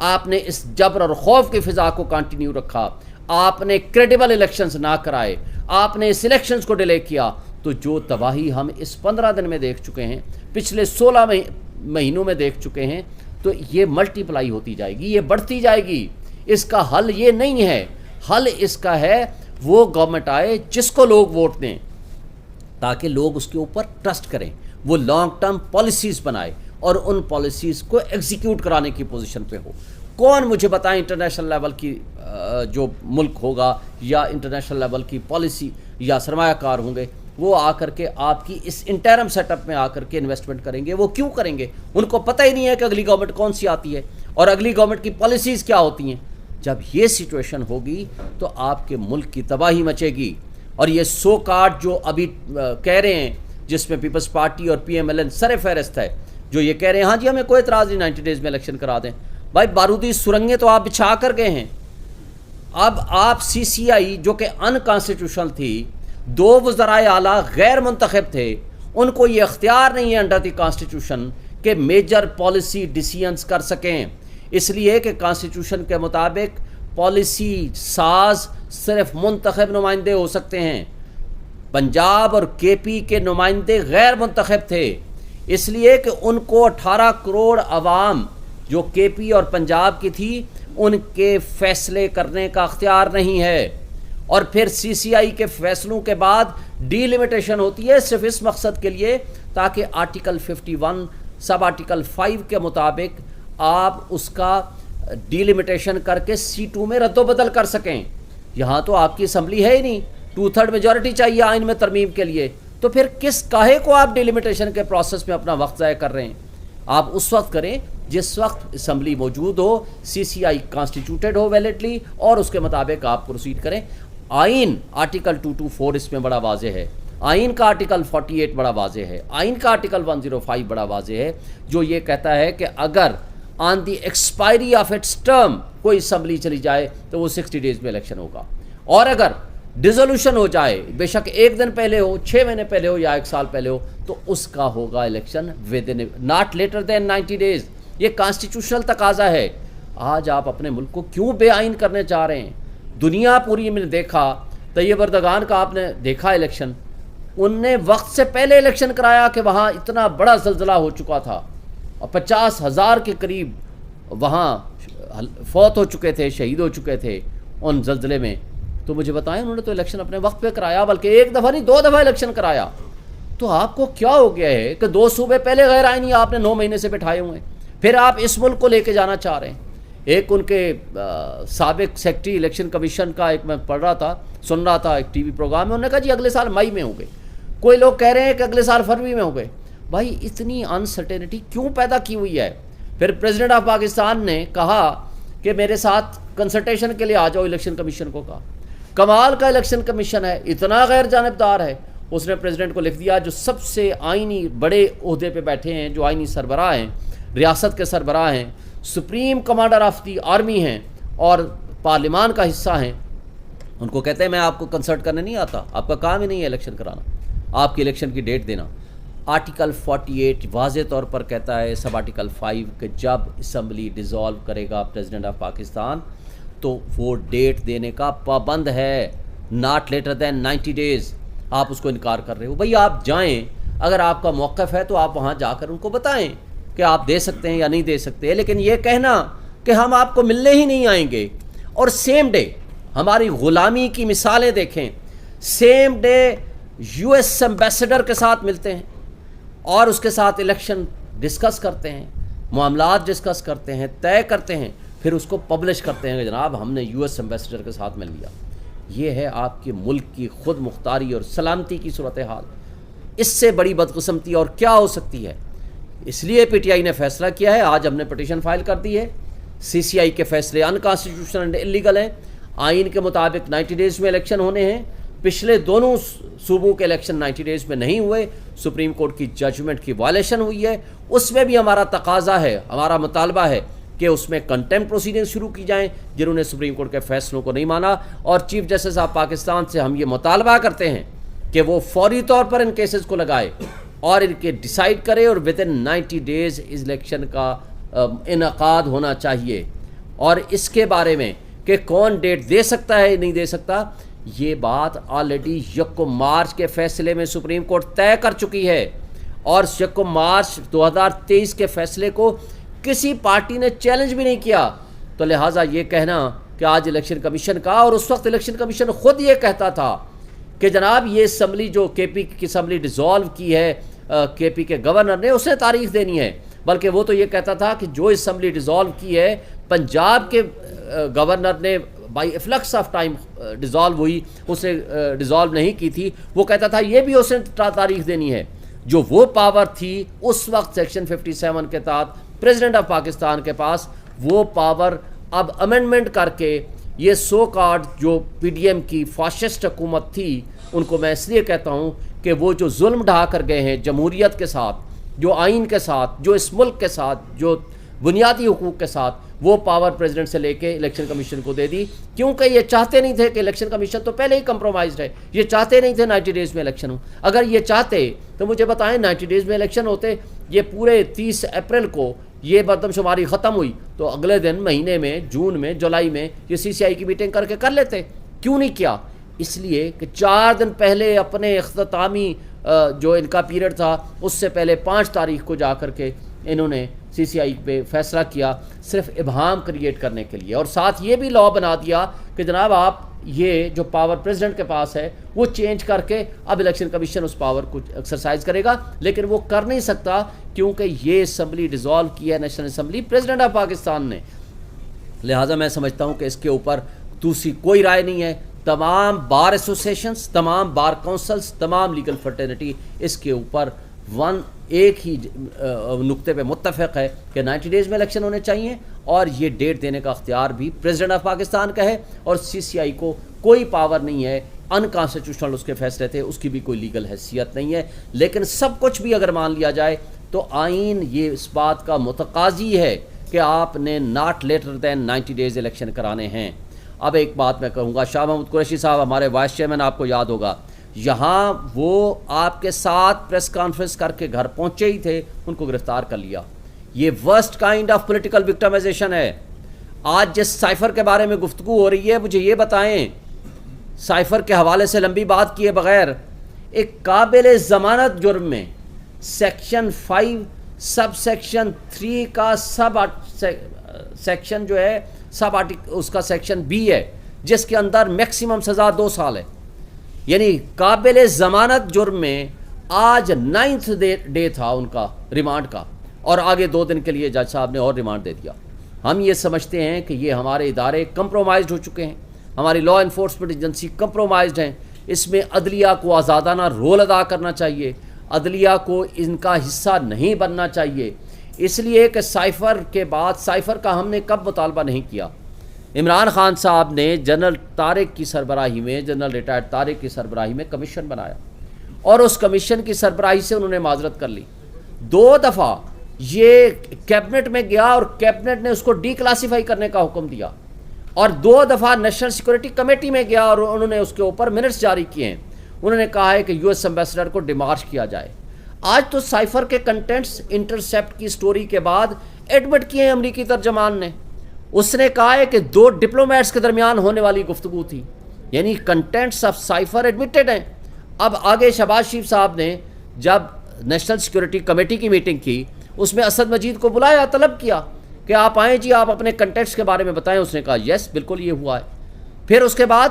آپ نے اس جبر اور خوف کی فضا کو کنٹینیو رکھا, آپ نے کریڈیبل الیکشنز نہ کرائے, آپ نے اس الیکشنز کو ڈیلے کیا, تو جو تباہی ہم اس 15 دن میں دیکھ چکے ہیں, پچھلے 16 مہینوں میں دیکھ چکے ہیں, تو یہ ملٹی پلائی ہوتی جائے گی, یہ بڑھتی جائے گی. اس کا حل یہ نہیں ہے, حل اس کا ہے وہ گورنمنٹ آئے جس کو لوگ ووٹ دیں, تاکہ لوگ اس کے اوپر ٹرسٹ کریں, وہ لانگ ٹرم پالیسیز بنائے اور ان پالیسیز کو ایگزیکیوٹ کرانے کی پوزیشن پہ ہو. کون مجھے بتائیں انٹرنیشنل لیول کی جو ملک ہوگا یا انٹرنیشنل لیول کی پالیسی یا سرمایہ کار ہوں گے, وہ آ کر کے آپ کی اس انٹرم سیٹ اپ میں آ کر کے انویسٹمنٹ کریں گے؟ وہ کیوں کریں گے؟ ان کو پتہ ہی نہیں ہے کہ اگلی گورنمنٹ کون سی آتی ہے اور اگلی گورنمنٹ کی پالیسیز کیا ہوتی ہیں. جب یہ سچویشن ہوگی تو آپ کے ملک کی تباہی مچے گی. اور یہ سو کارڈ جو ابھی کہہ رہے ہیں, جس میں پیپلز پارٹی اور پی ایم ایل این سر فہرست ہے, جو یہ کہہ رہے ہیں ہاں جی ہمیں کوئی اعتراض نہیں 90 ڈیز میں الیکشن کرا دیں. بھائی بارودی سرنگیں تو آپ بچھا کر گئے ہیں. اب آپ سی سی آئی جو کہ ان کانسٹیٹیوشنل تھی, 2 وزرائے اعلیٰ غیر منتخب تھے, ان کو یہ اختیار نہیں ہے انڈر دی کانسٹیٹیوشن کہ میجر پالیسی ڈیسیژنز کر سکیں, اس لیے کہ کانسٹیٹیوشن کے مطابق پالیسی ساز صرف منتخب نمائندے ہو سکتے ہیں. پنجاب اور کے پی کے نمائندے غیر منتخب تھے, اس لیے کہ ان کو 18 کروڑ عوام جو کے پی اور پنجاب کی تھی ان کے فیصلے کرنے کا اختیار نہیں ہے. اور پھر سی سی آئی کے فیصلوں کے بعد ڈی لمیٹیشن ہوتی ہے صرف اس مقصد کے لیے تاکہ آرٹیکل 51 سب آرٹیکل 5 کے مطابق آپ اس کا ڈی لمیٹیشن کر کے C2 میں رد و بدل کر سکیں. یہاں تو آپ کی اسمبلی ہے ہی نہیں, 2/3 میجورٹی چاہیے آئین میں ترمیم کے لیے, تو پھر کس کاہے کو آپ ڈی لمیٹیشن کے پروسیس میں اپنا وقت ضائع کر رہے ہیں؟ آپ اس وقت کریں جس وقت اسمبلی موجود ہو, سی سی آئی کانسٹیٹیوٹیڈ ہو ویلڈلی, اور اس کے مطابق آپ پروسیڈ کریں. آئین آرٹیکل 224 اس میں بڑا واضح ہے, آئین کا آرٹیکل 48 بڑا واضح ہے, آئین کا آرٹیکل 105 بڑا واضح ہے, جو یہ کہتا ہے کہ اگر آن دی ایکسپائری آف اٹس ٹرم کوئی اسمبلی چلی جائے تو وہ 60 ڈیز میں الیکشن ہوگا, اور اگر ڈیزولوشن ہو جائے بے شک 1 دن پہلے ہو, 6 مہینے پہلے ہو یا 1 سال پہلے ہو, تو اس کا ہوگا election within not later than 90 days. یہ کانسٹیٹیوشنل تقاضا ہے. آج آپ اپنے ملک کو کیوں بے آئین کرنے چاہ رہے ہیں؟ دنیا پوری میں نے دیکھا, طیب اردگان کا آپ نے دیکھا الیکشن, ان نے وقت سے پہلے الیکشن کرایا کہ وہاں اتنا بڑا زلزلہ ہو چکا تھا اور 50,000 کے قریب وہاں فوت ہو چکے تھے, شہید ہو چکے تھے ان زلزلے میں. تو مجھے بتائیں انہوں نے تو الیکشن اپنے وقت پہ کرایا, بلکہ 1 دفعہ نہیں 2 دفعہ الیکشن کرایا. تو آپ کو کیا ہو گیا ہے کہ 2 صوبے پہلے غیر آئینی آپ نے 9 مہینے سے بٹھائے ہوئے ہیں, پھر آپ اس ملک کو لے کے جانا چاہ رہے ہیں. ایک ان کے سابق سیکرٹری الیکشن کمیشن کا ایک میں پڑھ رہا تھا, سن رہا تھا ایک ٹی وی پروگرام میں, انہوں نے کہا جی اگلے سال مئی میں ہوں گے, کوئی لوگ کہہ رہے ہیں کہ اگلے سال فروری میں ہوں گے. بھائی اتنی انسرٹینٹی کیوں پیدا کی ہوئی ہے؟ پھر پریزیڈنٹ آف پاکستان نے کہا کہ میرے ساتھ کنسلٹیشن کے لیے آ جاؤ, الیکشن کمیشن کو کہا. کمال کا الیکشن کمیشن ہے, اتنا غیر جانبدار ہے, اس نے پریزیڈنٹ کو لکھ دیا, جو سب سے آئینی بڑے عہدے پہ بیٹھے ہیں, جو آئینی سربراہ ہیں, ریاست کے سربراہ ہیں, supreme commander of the army ہیں اور پارلیمان کا حصہ ہیں, ان کو کہتے ہیں میں آپ کو کنسلٹ کرنے نہیں آتا, آپ کا کام ہی نہیں ہے الیکشن کرانا, آپ کی الیکشن کی ڈیٹ دینا. آرٹیکل 48 واضح طور پر کہتا ہے, سب آرٹیکل 5 کہ جب اسمبلی ڈیزالو کرے گا پریزیڈنٹ آف پاکستان تو وہ ڈیٹ دینے کا پابند ہے, ناٹ لیٹر دین 90 ڈیز. آپ اس کو انکار کر رہے ہو. بھئی آپ جائیں, اگر آپ کا موقف ہے تو آپ وہاں جا کر ان کو بتائیں کہ آپ دے سکتے ہیں یا نہیں دے سکتے, لیکن یہ کہنا کہ ہم آپ کو ملنے ہی نہیں آئیں گے اور سیم ڈے ہماری غلامی کی مثالیں دیکھیں, same day U S ambassador کے ساتھ ملتے ہیں اور اس کے ساتھ الیکشن ڈسکس کرتے ہیں, معاملات ڈسکس کرتے ہیں, طے کرتے ہیں, پھر اس کو پبلش کرتے ہیں کہ جناب ہم نے یو ایس ایمبیسڈر کے ساتھ مل لیا. یہ ہے آپ کے ملک کی خود مختاری اور سلامتی کی صورتحال. اس سے بڑی بدقسمتی اور کیا ہو سکتی ہے؟ اس لیے پی ٹی آئی نے فیصلہ کیا ہے, آج ہم نے پٹیشن فائل کر دی ہے, سی سی آئی کے فیصلے انکانسٹیٹیوشنل اینڈ انلیگل ہیں. آئین کے مطابق 90 ڈیز میں الیکشن ہونے ہیں. پچھلے دونوں صوبوں کے الیکشن 90 ڈیز میں نہیں ہوئے, سپریم کورٹ کی ججمنٹ کی وائلیشن ہوئی ہے. اس میں بھی ہمارا تقاضا ہے, ہمارا مطالبہ ہے کہ اس میں کنٹمپٹ پروسیڈنگ شروع کی جائیں جنہوں نے سپریم کورٹ کے فیصلوں کو نہیں مانا. اور چیف جسٹس آف پاکستان سے ہم یہ مطالبہ کرتے ہیں کہ وہ فوری طور پر ان کیسز کو لگائے اور ان کے ڈیسائیڈ کرے, اور ود ان 90 ڈیز اس الیکشن کا انعقاد ہونا چاہیے. اور اس کے بارے میں کہ کون ڈیٹ دے سکتا ہے نہیں دے سکتا، یہ بات آلریڈی 1 مارچ کے فیصلے میں سپریم کورٹ طے کر چکی ہے، اور 1 مارچ 2023 کے فیصلے کو کسی پارٹی نے چیلنج بھی نہیں کیا۔ تو لہٰذا یہ کہنا کہ آج الیکشن کمیشن کا، اور اس وقت الیکشن کمیشن خود یہ کہتا تھا کہ جناب یہ اسمبلی جو کے پی کی اسمبلی ڈیزالو کی ہے کے پی کے گورنر نے، اسے تاریخ دینی ہے، بلکہ وہ تو یہ کہتا تھا کہ جو اسمبلی ڈیزالو کی ہے پنجاب کے گورنر نے بائی افلکس آف ٹائم ڈیزالو ہوئی، اس نے ڈیزالو نہیں کی تھی، وہ کہتا تھا یہ بھی اسے تاریخ دینی ہے۔ جو وہ پاور تھی اس وقت سیکشن 57 کے تحت پریزیڈنٹ آف پاکستان کے پاس، وہ پاور اب امینڈمنٹ کر کے یہ سو کارڈ جو پی ڈی ایم کی فاشسٹ حکومت تھی، ان کو میں اس لیے کہتا ہوں کہ وہ جو ظلم ڈھا کر گئے ہیں جمہوریت کے ساتھ، جو آئین کے ساتھ، جو اس ملک کے ساتھ، جو بنیادی حقوق کے ساتھ، وہ پاور پریزیڈنٹ سے لے کے الیکشن کمیشن کو دے دی، کیونکہ یہ چاہتے نہیں تھے کہ الیکشن کمیشن تو پہلے ہی کمپرومائزڈ ہے، یہ چاہتے نہیں تھے 90 ڈیز میں الیکشن ہو۔ اگر یہ چاہتے تو مجھے بتائیں 90 ڈیز میں الیکشن ہوتے، یہ پورے 30 اپریل کو یہ مردم شماری ختم ہوئی تو اگلے دن مہینے میں، جون میں، جولائی میں یہ سی سی آئی کی میٹنگ کر کے کر لیتے۔ کیوں نہیں کیا؟ اس لیے کہ 4 دن پہلے اپنے اختتامی جو ان کا پیریڈ تھا اس سے پہلے 5 تاریخ کو جا کر کے انہوں نے سی سی آئی پہ فیصلہ کیا، صرف ابہام کریٹ کرنے کے لیے، اور ساتھ یہ بھی لا بنا دیا کہ جناب آپ یہ جو پاور پریزیڈنٹ کے پاس ہے وہ چینج کر کے اب الیکشن کمیشن اس پاور کو ایکسرسائز کرے گا، لیکن وہ کر نہیں سکتا کیونکہ یہ اسمبلی ڈیزالو کی ہے national assembly president of Pakistan نے۔ لہٰذا میں سمجھتا ہوں کہ اس کے اوپر دوسری کوئی رائے نہیں ہے۔ تمام بار ایسوسیشنز، تمام بار کونسلز، تمام لیگل فرٹرنیٹی اس کے اوپر ایک ہی نقطے پہ متفق ہے کہ 90 ڈیز میں الیکشن ہونے چاہیے، اور یہ ڈیٹ دینے کا اختیار بھی پریزیڈنٹ آف پاکستان کا ہے، اور سی سی آئی کو کوئی پاور نہیں ہے، انکانسٹیٹیوشنل اس کے فیصلے تھے، اس کی بھی کوئی لیگل حیثیت نہیں ہے۔ لیکن سب کچھ بھی اگر مان لیا جائے تو آئین یہ اس بات کا متقاضی ہے کہ آپ نے not later than 90 days election کرانے ہیں۔ اب ایک بات میں کہوں گا، شاہ محمود قریشی صاحب ہمارے وائس چیئرمین، آپ کو یاد ہوگا، یہاں وہ آپ کے ساتھ پریس کانفرنس کر کے گھر پہنچے ہی تھے، ان کو گرفتار کر لیا۔ یہ worst kind of political victimization ہے۔ آج جس سائفر کے بارے میں گفتگو ہو رہی ہے، مجھے یہ بتائیں، سائفر کے حوالے سے لمبی بات کیے بغیر ایک قابل ضمانت جرم میں سیکشن 5 سب سیکشن 3 کا سب سیکشن جو ہے سب اس کا سیکشن بی ہے، جس کے اندر میکسیمم سزا 2 سال ہے، یعنی قابل ضمانت جرم میں آج 9th ڈے تھا ان کا ریمانڈ کا، اور آگے 2 دن کے لیے جج صاحب نے اور ریمانڈ دے دیا۔ ہم یہ سمجھتے ہیں کہ یہ ہمارے ادارے کمپرومائزڈ ہو چکے ہیں، ہماری لا انفورسمنٹ ایجنسی کمپرومائزڈ ہیں، اس میں عدلیہ کو آزادانہ رول ادا کرنا چاہیے، عدلیہ کو ان کا حصہ نہیں بننا چاہیے، اس لیے کہ سائفر کے بعد سائفر کا ہم نے کب مطالبہ نہیں کیا؟ عمران خان صاحب نے جنرل طارق کی سربراہی میں، جنرل ریٹائرڈ طارق کی سربراہی میں کمیشن بنایا، اور اس کمیشن کی سربراہی سے انہوں نے معذرت کر لی۔ 2 دفعہ یہ کیبنٹ میں گیا اور کیبنٹ نے اس کو ڈی کلاسیفائی کرنے کا حکم دیا، اور 2 دفعہ نیشنل سیکورٹی کمیٹی میں گیا اور انہوں نے اس کے اوپر منٹس جاری کیے ہیں۔ انہوں نے کہا ہے کہ یو ایس ایمبیسڈر کو ڈیمارش کیا جائے۔ آج تو سائفر کے کنٹینٹس انٹرسیپٹ کی سٹوری کے بعد ایڈمٹ کیے ہیں امریکی ترجمان نے، اس نے کہا ہے کہ 2 ڈپلومیٹس کے درمیان ہونے والی گفتگو تھی، یعنی کنٹینٹس آف سائفر ایڈمٹڈ ہیں۔ اب آگے شہباز شریف صاحب نے جب نیشنل سیکورٹی کمیٹی کی میٹنگ کی، اس میں اسد مجید کو بلایا، طلب کیا کہ آپ آئیں جی، آپ اپنے کنٹینٹس کے بارے میں بتائیں۔ اس نے کہا یس بالکل یہ ہوا ہے۔ پھر اس کے بعد